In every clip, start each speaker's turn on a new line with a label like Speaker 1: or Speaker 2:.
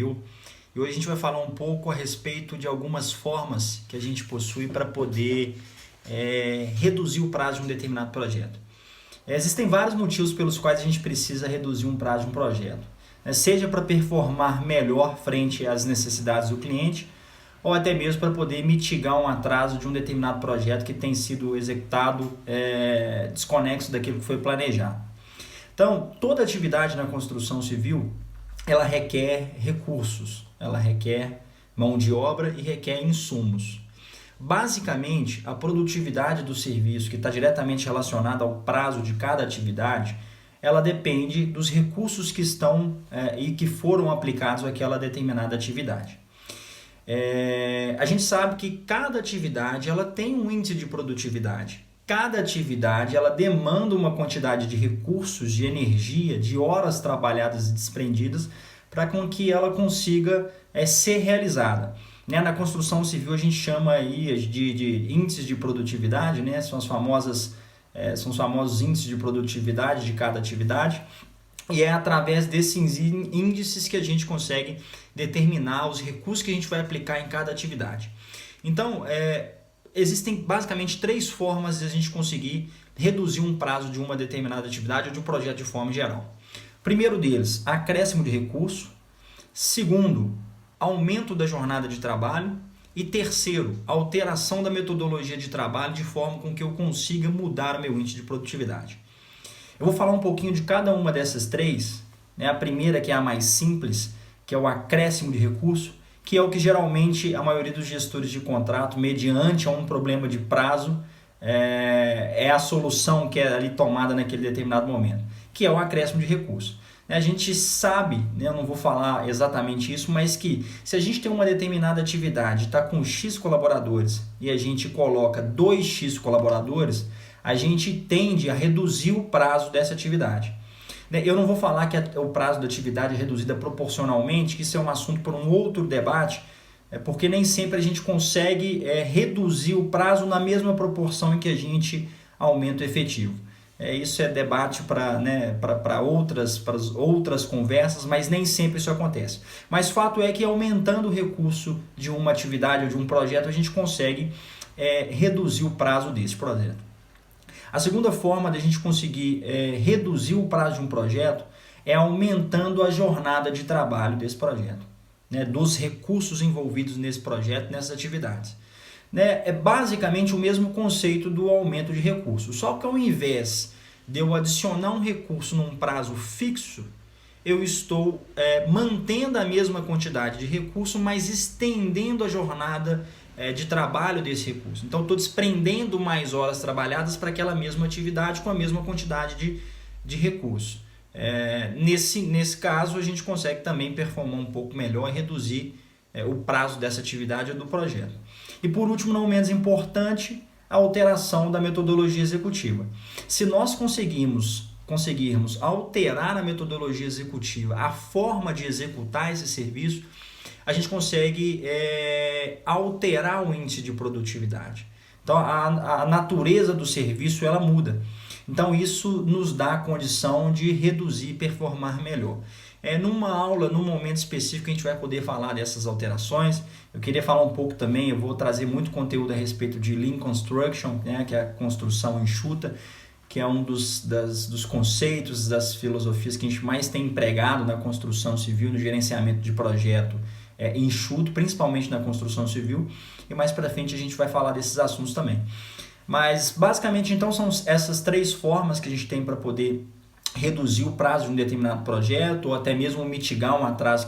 Speaker 1: E hoje a gente vai falar um pouco a respeito de algumas formas que a gente possui para poder reduzir o prazo de um determinado projeto. Existem vários motivos pelos quais a gente precisa reduzir um prazo de um projeto, seja para performar melhor frente às necessidades do cliente, ou até mesmo para poder mitigar um atraso de um determinado projeto que tem sido executado desconexo daquilo que foi planejado. Então, toda atividade na construção civil, ela requer recursos, ela requer mão de obra e requer insumos. Basicamente, a produtividade do serviço, que está diretamente relacionada ao prazo de cada atividade, ela depende dos recursos que estão e que foram aplicados àquela determinada atividade. A gente sabe que cada atividade ela tem um índice de produtividade. Cada atividade ela demanda uma quantidade de recursos, de energia, de horas trabalhadas e desprendidas para com que ela consiga ser realizada. Na construção civil a gente chama aí de índices de produtividade, são os famosos índices de produtividade de cada atividade, e é através desses índices que a gente consegue determinar os recursos que a gente vai aplicar em cada atividade. Então, existem basicamente 3 formas de a gente conseguir reduzir um prazo de uma determinada atividade ou de um projeto de forma geral. Primeiro deles, acréscimo de recurso. Segundo, aumento da jornada de trabalho. E terceiro, alteração da metodologia de trabalho de forma com que eu consiga mudar o meu índice de produtividade. Eu vou falar um pouquinho de cada uma dessas 3. A primeira, que é a mais simples, que é o acréscimo de recurso, que é o que geralmente a maioria dos gestores de contrato, mediante a um problema de prazo, é a solução que é ali tomada naquele determinado momento, que é o acréscimo de recurso. A gente sabe, eu não vou falar exatamente isso, mas que se a gente tem uma determinada atividade, está com X colaboradores e a gente coloca 2X colaboradores, a gente tende a reduzir o prazo dessa atividade. Eu não vou falar que o prazo da atividade é reduzida proporcionalmente, que isso é um assunto para um outro debate, porque nem sempre a gente consegue reduzir o prazo na mesma proporção em que a gente aumenta o efetivo. Isso é debate para outras conversas, mas nem sempre isso acontece. Mas fato é que aumentando o recurso de uma atividade ou de um projeto, a gente consegue reduzir o prazo desse projeto. A segunda forma de a gente conseguir reduzir o prazo de um projeto é aumentando a jornada de trabalho desse projeto, dos recursos envolvidos nesse projeto, nessas atividades. É basicamente o mesmo conceito do aumento de recursos, só que ao invés de eu adicionar um recurso num prazo fixo, eu estou mantendo a mesma quantidade de recurso, mas estendendo a jornada de trabalho desse recurso. Então, estou desprendendo mais horas trabalhadas para aquela mesma atividade com a mesma quantidade de recurso. Nesse caso, a gente consegue também performar um pouco melhor e reduzir o prazo dessa atividade ou do projeto. E por último, não menos importante, a alteração da metodologia executiva. Se nós conseguirmos alterar a metodologia executiva, a forma de executar esse serviço, a gente consegue alterar o índice de produtividade. Então, a natureza do serviço ela muda. Então, isso nos dá a condição de reduzir e performar melhor. Numa aula, num momento específico, a gente vai poder falar dessas alterações. Eu queria falar um pouco também, eu vou trazer muito conteúdo a respeito de Lean Construction, que é a construção enxuta, que é um dos conceitos, das filosofias que a gente mais tem empregado na construção civil, no gerenciamento de projeto enxuto, principalmente na construção civil. E mais para frente a gente vai falar desses assuntos também. Mas basicamente então são essas 3 formas que a gente tem para poder reduzir o prazo de um determinado projeto ou até mesmo mitigar um atraso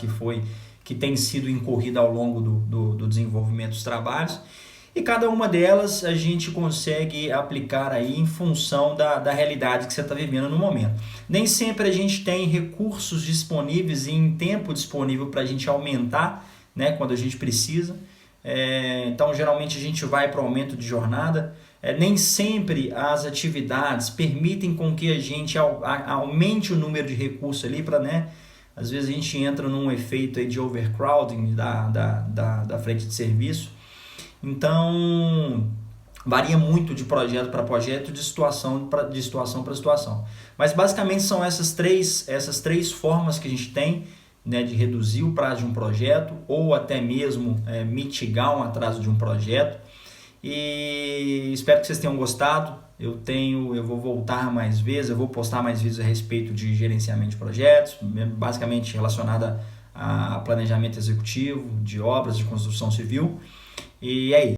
Speaker 1: que tem sido incorrido ao longo do desenvolvimento dos trabalhos. E cada uma delas a gente consegue aplicar aí em função da realidade que você está vivendo no momento. Nem sempre a gente tem recursos disponíveis e em tempo disponível para a gente aumentar, quando a gente precisa. Então, geralmente a gente vai para o aumento de jornada. Nem sempre as atividades permitem com que a gente aumente o número de recursos ali para, às vezes a gente entra num efeito aí de overcrowding da frente de serviço. Então, varia muito de projeto para projeto, de situação para situação. Mas basicamente são essas três formas que a gente tem né, de reduzir o prazo de um projeto ou até mesmo mitigar um atraso de um projeto. E espero que vocês tenham gostado. Eu vou voltar mais vezes, eu vou postar mais vezes a respeito de gerenciamento de projetos, basicamente relacionada a planejamento executivo, de obras de construção civil. E é isso.